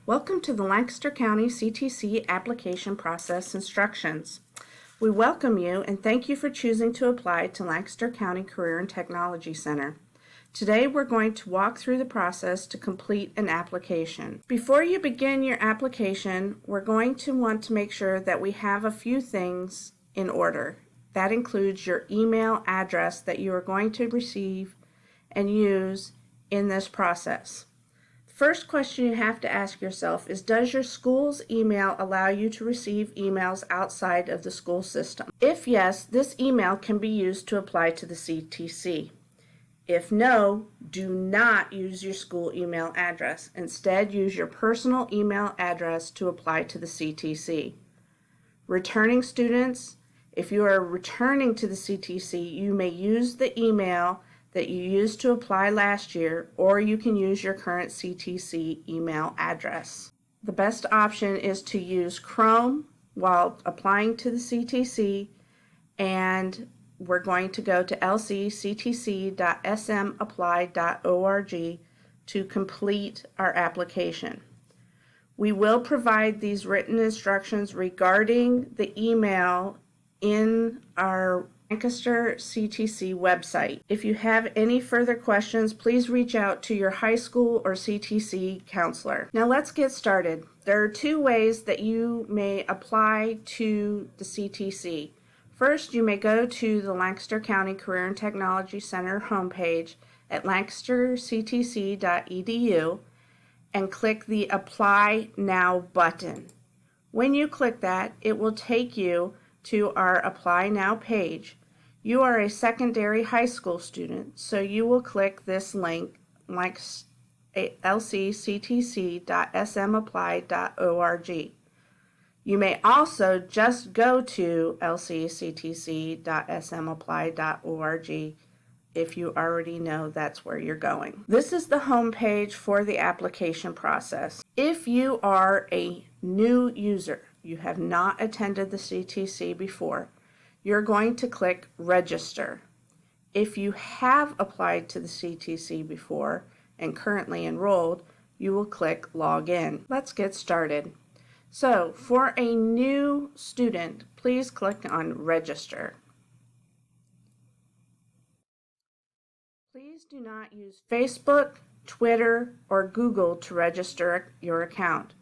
Welcome to the Lancaster County CTC application process instructions. We welcome you and thank you for choosing to apply to Lancaster County Career and Technology Center. Today we're going to walk through the process to complete an application. Before you begin your application, we're going to want to make sure that we have a few things in order. That includes your email address that you are going to receive and use in this process. First question you have to ask yourself is, does your school's email allow you to receive emails outside of the school system? If yes, this email can be used to apply to the CTC. If no, do not use your school email address. Instead, use your personal email address to apply to the CTC. Returning students, if you are returning to the CTC, you may use the email that you used to apply last year, or you can use your current CTC email address. The best option is to use Chrome while applying to the CTC, and we're going to go to lcctc.smapply.org to complete our application. We will provide these written instructions regarding the email in our Lancaster CTC website. If you have any further questions, please reach out to your high school or CTC counselor. Now let's get started. There are two ways that you may apply to the CTC. First, you may go to the Lancaster County Career and Technology Center homepage at lancasterctc.edu and click the Apply Now button. When you click that, it will take you to our Apply Now page. You are a secondary high school student, so you will click this link, lcctc.smapply.org. You may also just go to lcctc.smapply.org if you already know that's where you're going. This is the home page for the application process. If you are a new user, you have not attended the CTC before, you're going to click Register. If you have applied to the CTC before and currently enrolled, you will click Log In. Let's get started. So, for a new student, please click on Register. Please do not use Facebook, Twitter, or Google to register your account.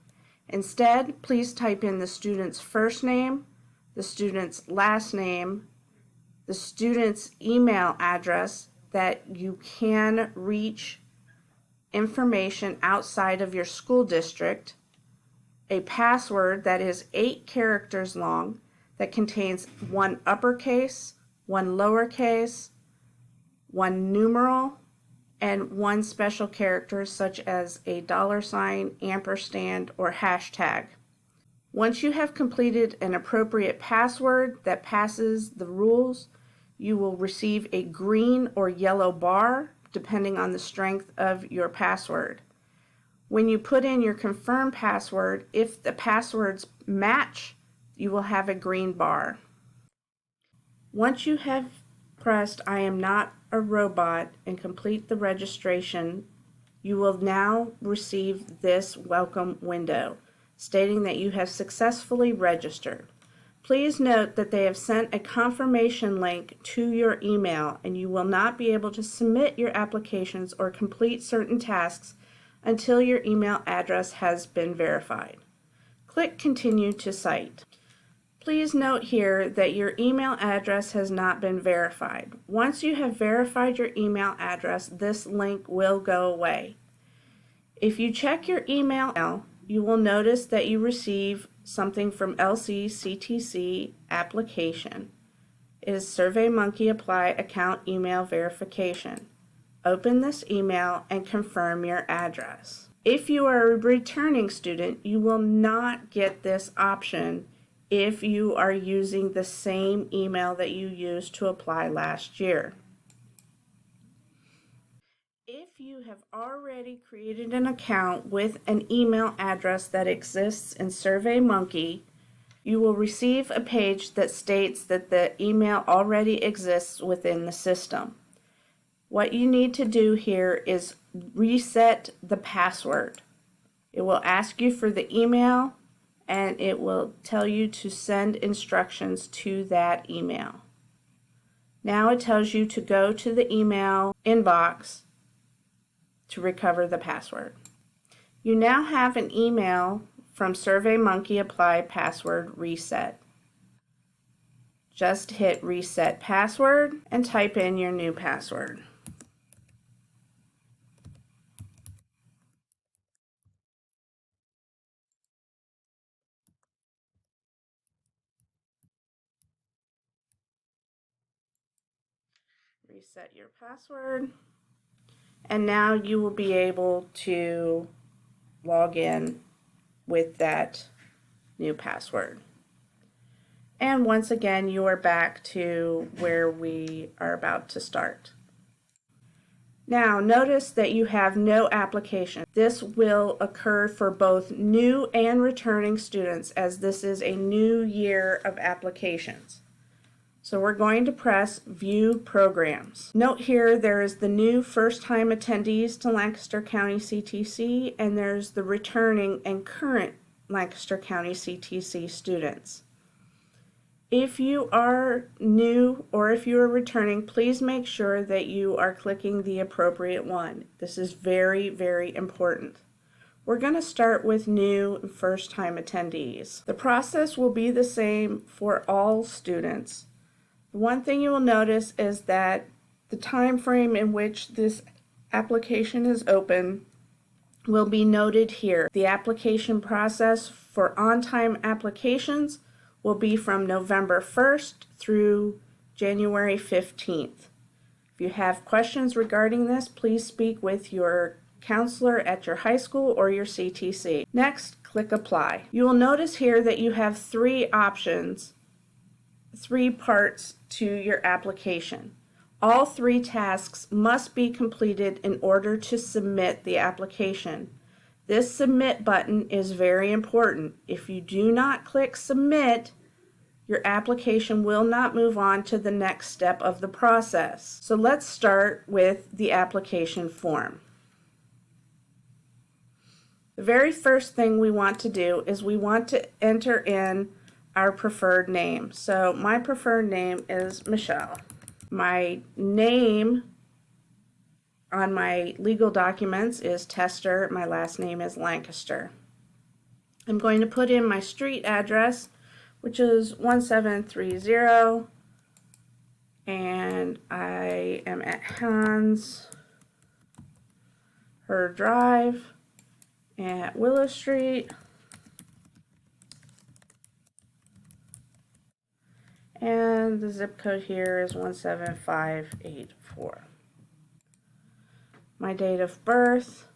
Instead, please type in the student's first name, the student's last name, the student's email address that you can reach information outside of your school district, a password that is 8 characters long that contains 1 uppercase, 1 lowercase, 1 numeral, and 1 special character such as a $, ampersand, or hashtag. Once you have completed an appropriate password that passes the rules, you will receive a green or yellow bar depending on the strength of your password. When you put in your confirm password, if the passwords match, you will have a green bar. Once you have pressed I am not a robot and complete the registration, you will now receive this welcome window stating that you have successfully registered. Please note that they have sent a confirmation link to your email, and you will not be able to submit your applications or complete certain tasks until your email address has been verified. Click Continue to Site. Please note here that your email address has not been verified. Once you have verified your email address, this link will go away. If you check your email, you will notice that you receive something from LCCTC application. It is SurveyMonkey Apply Account Email Verification. Open this email and confirm your address. If you are a returning student, you will not get this option if you are using the same email that you used to apply last year. If you have already created an account with an email address that exists in SurveyMonkey, you will receive a page that states that the email already exists within the system. What you need to do here is reset the password. It will ask you for the email, and it will tell you to send instructions to that email. Now it tells you to go to the email inbox to recover the password. You now have an email from SurveyMonkey Apply Password Reset. Just hit Reset Password and type in your new password. Reset your password, and now you will be able to log in with that new password. And once again, you are back to where we are about to start. Now notice that you have no application. This will occur for both new and returning students, as this is a new year of applications. So we're going to press View Programs. Note here there is the new first-time attendees to Lancaster County CTC, and there's the returning and current Lancaster County CTC students. If you are new or if you are returning, please make sure that you are clicking the appropriate one. This is very, very important. We're going to start with new and first-time attendees. The process will be the same for all students. One thing you will notice is that the time frame in which this application is open will be noted here. The application process for on-time applications will be from November 1st through January 15th. If you have questions regarding this, please speak with your counselor at your high school or your CTC. Next, click Apply. You will notice here that you have three options, three parts to your application. All three tasks must be completed in order to submit the application. This submit button is very important. If you do not click submit, your application will not move on to the next step of the process. So let's start with the application form. The very first thing we want to do is we want to enter in our preferred name. So my preferred name is Michelle. My name on my legal documents is Tester. My last name is Lancaster. I'm going to put in my street address, which is 1730, and I am at Hans Her Drive at Willow Street. And the zip code here is 17584. My date of birth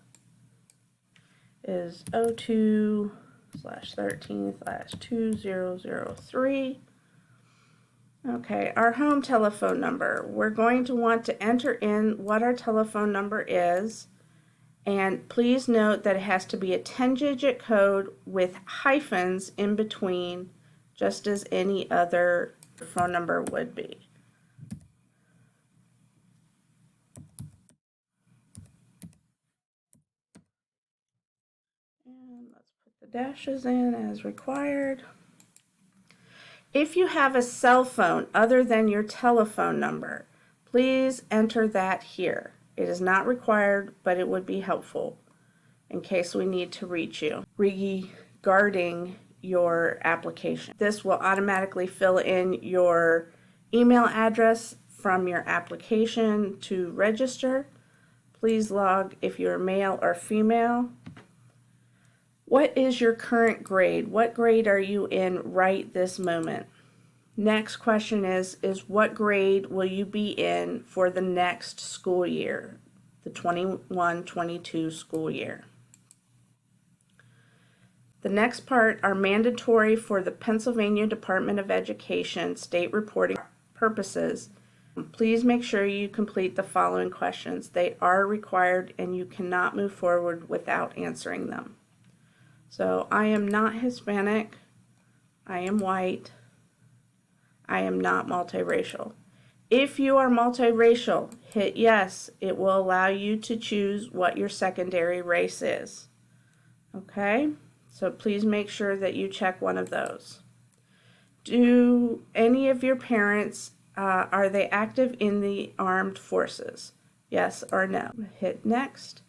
is 02/13/2003. Okay, our home telephone number. We're going to want to enter in what our telephone number is, and please note that it has to be a 10-digit code with hyphens in between, just as any other phone number would be. And let's put the dashes in as required. If you have a cell phone other than your telephone number, please enter that here. It is not required, but it would be helpful in case we need to reach you regarding your application. This will automatically fill in your email address from your application to register. Please log if you're male or female. What is your current grade? What grade are you in right this moment? Next question is what grade will you be in for the next school year, the 21-22 school year? The next part are mandatory for the Pennsylvania Department of Education state reporting purposes. Please make sure you complete the following questions. They are required and you cannot move forward without answering them. So, I am not Hispanic, I am white, I am not multiracial. If you are multiracial, hit yes. It will allow you to choose what your secondary race is. Okay, so please make sure that you check one of those. Do any of your parents, are they active in the armed forces? Yes or no? Hit next.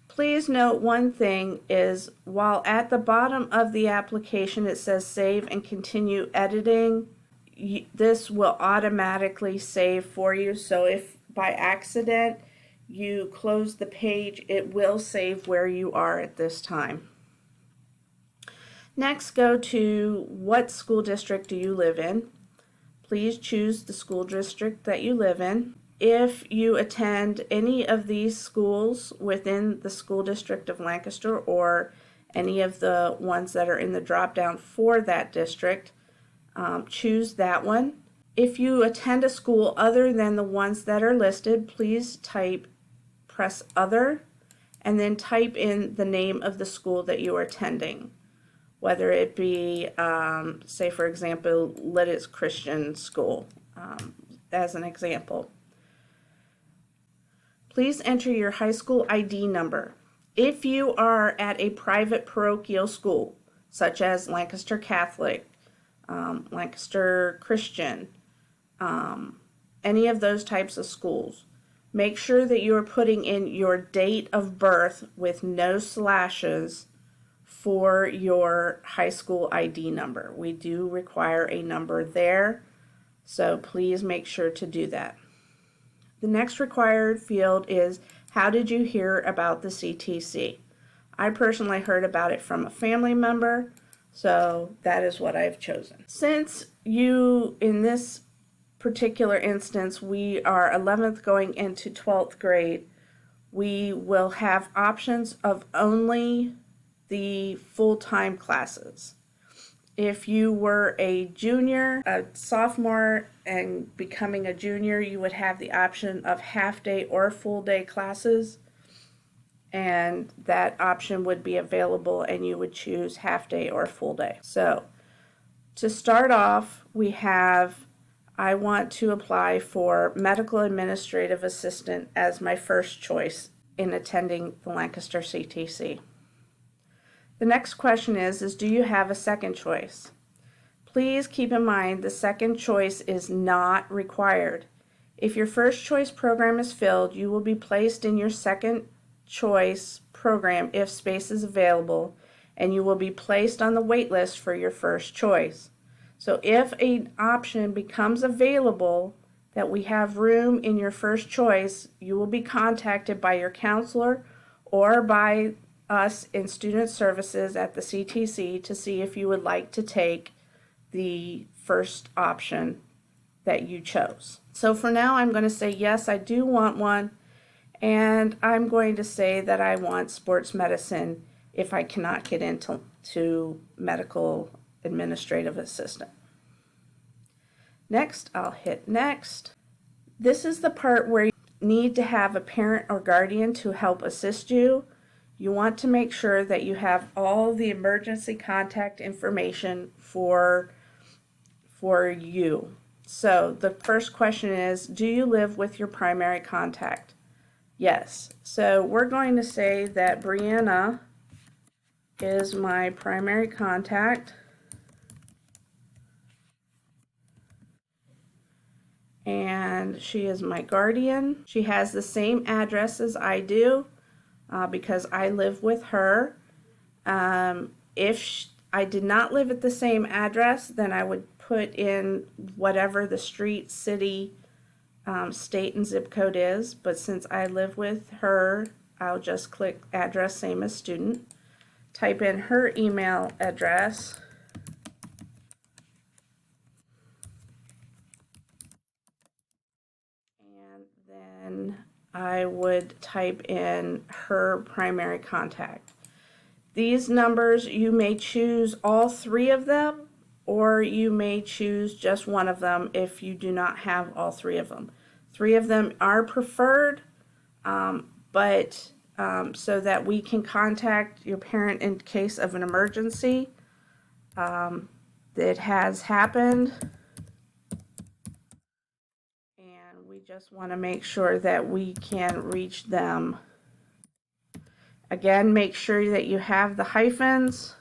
Please note one thing is, while at the bottom of the application it says save and continue editing, this will automatically save for you. So if by accident you close the page, it will save where you are at this time. Next, go to what school district do you live in. Please choose the school district that you live in. If you attend any of these schools within the school district of Lancaster or any of the ones that are in the drop down for that district, choose that one. If you attend a school other than the ones that are listed, please press other, and then type in the name of the school that you are attending, whether it be, say for example, Lidditz Christian School, as an example. Please enter your high school ID number. If you are at a private parochial school, such as Lancaster Catholic, Lancaster Christian, any of those types of schools, make sure that you are putting in your date of birth with no slashes for your high school ID number. We do require a number there, so please make sure to do that. The next required field is, how did you hear about the CTC? I personally heard about it from a family member, so that is what I've chosen. Since you, in this particular instance, we are 11th going into 12th grade, we will have options of only the full-time classes. If you were a junior, a sophomore, and becoming a junior, you would have the option of half-day or full-day classes, and that option would be available and you would choose half-day or full-day. So to start off, we have, I want to apply for medical administrative assistant as my first choice in attending the Lancaster CTC. The next question is do you have a second choice? Please keep in mind the second choice is not required. If your first choice program is filled, you will be placed in your second choice program if space is available, and you will be placed on the wait list for your first choice. So if an option becomes available that we have room in your first choice, you will be contacted by your counselor or by us in student services at the CTC to see if you would like to take the first option that you chose. So for now, I'm going to say yes, I do want one, and I'm going to say that I want sports medicine if I cannot get into medical administrative assistant. Next, I'll hit next. This is the part where you need to have a parent or guardian to help assist you. You want to make sure that you have all the emergency contact information for you. So the first question is, do you live with your primary contact? Yes. So we're going to say that Brianna is my primary contact, and she is my guardian. She has the same address as I do because I live with her. If I did not live at the same address, then I would put in whatever the street, city, state, and zip code is. But since I live with her, I'll just click address same as student. Type in her email address. And then I would type in her primary contact. These numbers, you may choose all three of them, or you may choose just one of them if you do not have all three of them. Three of them are preferred, but so that we can contact your parent in case of an emergency. It has happened, and we just want to make sure that we can reach them Again, make sure that you have the hyphens.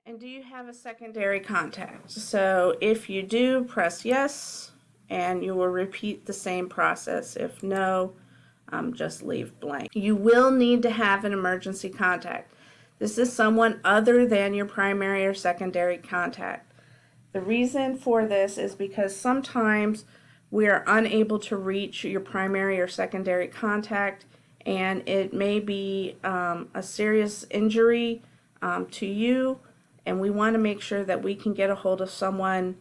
And do you have a secondary contact? So if you do, press yes, and you will repeat the same process. If no, just leave blank. You will need to have an emergency contact. This is someone other than your primary or secondary contact. The reason for this is because sometimes we are unable to reach your primary or secondary contact, and it may be a serious injury to you, and we want to make sure that we can get a hold of someone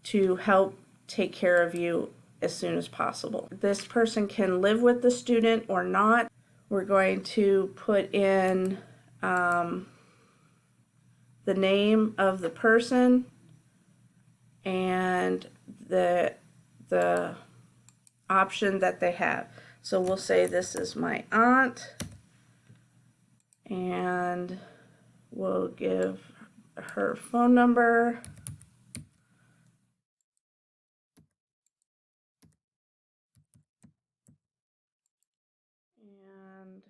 to help take care of you as soon as possible. This person can live with the student or not. We're going to put in the name of the person and the option that they have. So we'll say this is my aunt, and we'll give her phone number. And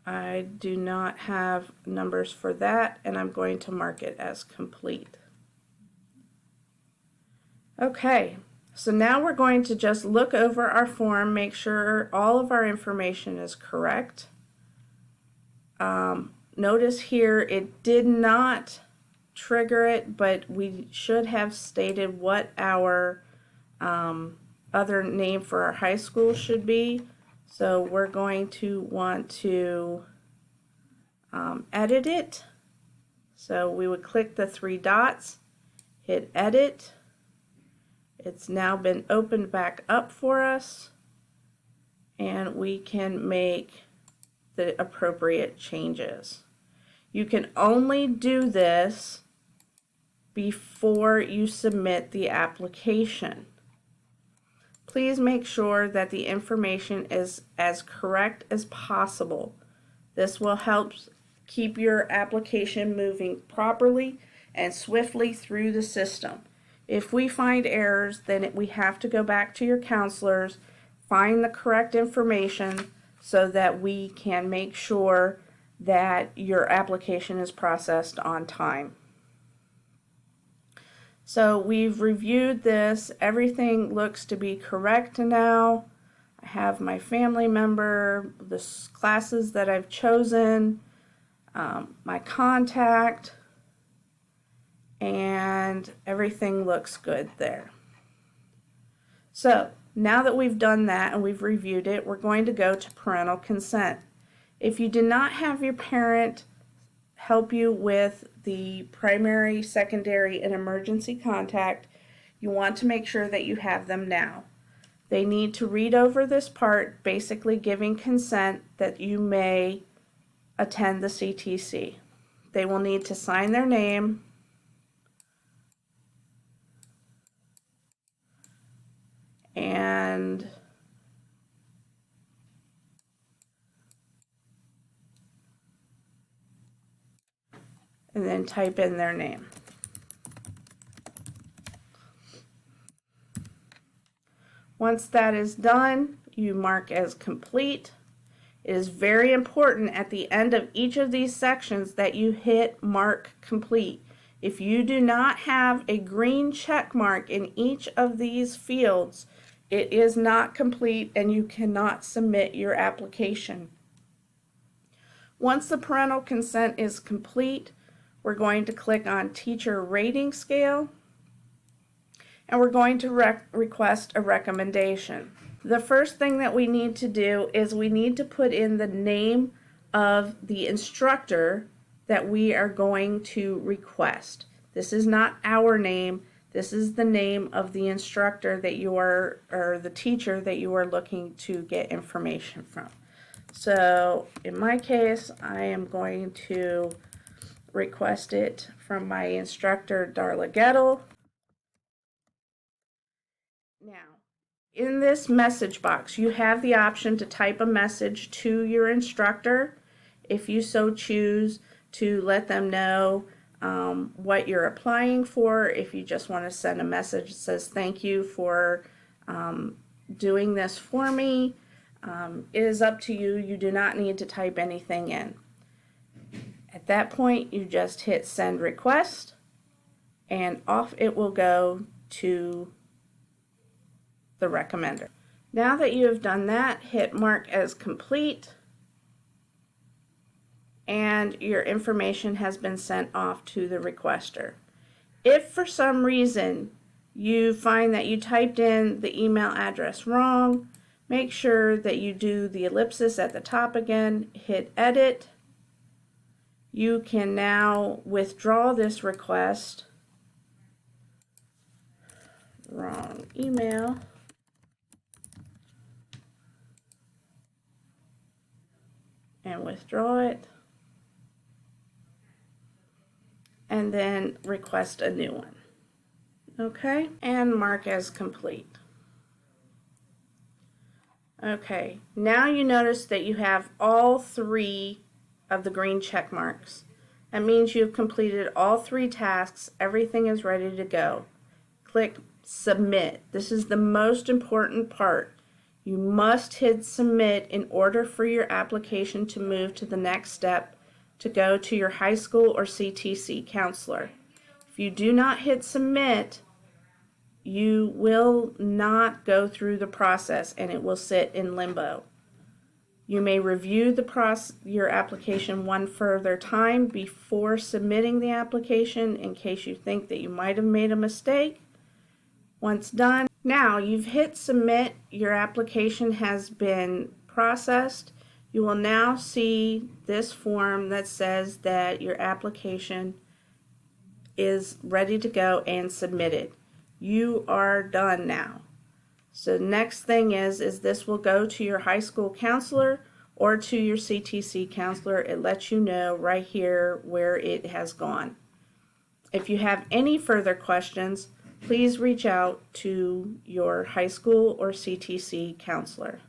I do not have numbers for that, and I'm going to mark it as complete. Okay, so now we're going to just look over our form, make sure all of our information is correct. Notice here it did not trigger it, but we should have stated what our other name for our high school should be. So we're going to want to edit it. So we would click the three dots, hit edit. It's now been opened back up for us, and we can make the appropriate changes. You can only do this before you submit the application. Please make sure that the information is as correct as possible. This will help keep your application moving properly and swiftly through the system. If we find errors, then we have to go back to your counselors, find the correct information so that we can make sure that your application is processed on time. So we've reviewed this. Everything looks to be correct now. I have my family member, the classes that I've chosen, my contact, and everything looks good there. So now that we've done that and we've reviewed it, we're going to go to parental consent. If you did not have your parent help you with the primary, secondary, and emergency contact, you want to make sure that you have them now. They need to read over this part, basically giving consent that you may attend the CTC. They will need to sign their name, and then type in their name. Once that is done, you mark as complete. It is very important at the end of each of these sections that you hit mark complete. If you do not have a green check mark in each of these fields, it is not complete and you cannot submit your application. Once the parental consent is complete, we're going to click on Teacher Rating Scale, and we're going to request a recommendation. The first thing that we need to do is we need to put in the name of the instructor that we are going to request. This is not our name. This is the name of the instructor that you are, or the teacher that you are looking to get information from. So in my case, I am going to request it from my instructor, Darla Gettle. Now, In this message box, you have the option to type a message to your instructor if you so choose, to let them know what you're applying for. If you just want to send a message that says thank you for doing this for me, it is up to you. You do not need to type anything in. At that point, you just hit send request, and off it will go to the recommender. Now that you have done that, hit mark as complete, and your information has been sent off to the requester. If for some reason you find that you typed in the email address wrong, make sure that you do the ellipsis at the top again, hit edit. You can now withdraw this request. Wrong email. And withdraw it. And then request a new one. Okay, and mark as complete. Okay, now you notice that you have all three of the green check marks. That means you've completed all three tasks. Everything is ready to go. Click submit. This is the most important part. You must hit submit in order for your application to move to the next step, to go to your high school or CTC counselor. If you do not hit submit, you will not go through the process and it will sit in limbo. You may review your application one further time before submitting the application in case you think that you might have made a mistake. Once done, now you've hit submit, your application has been processed. You will now see this form that says that your application is ready to go and submitted. You are done now. So the next thing is this will go to your high school counselor or to your CTC counselor. It lets you know right here where it has gone. If you have any further questions, please reach out to your high school or CTC counselor.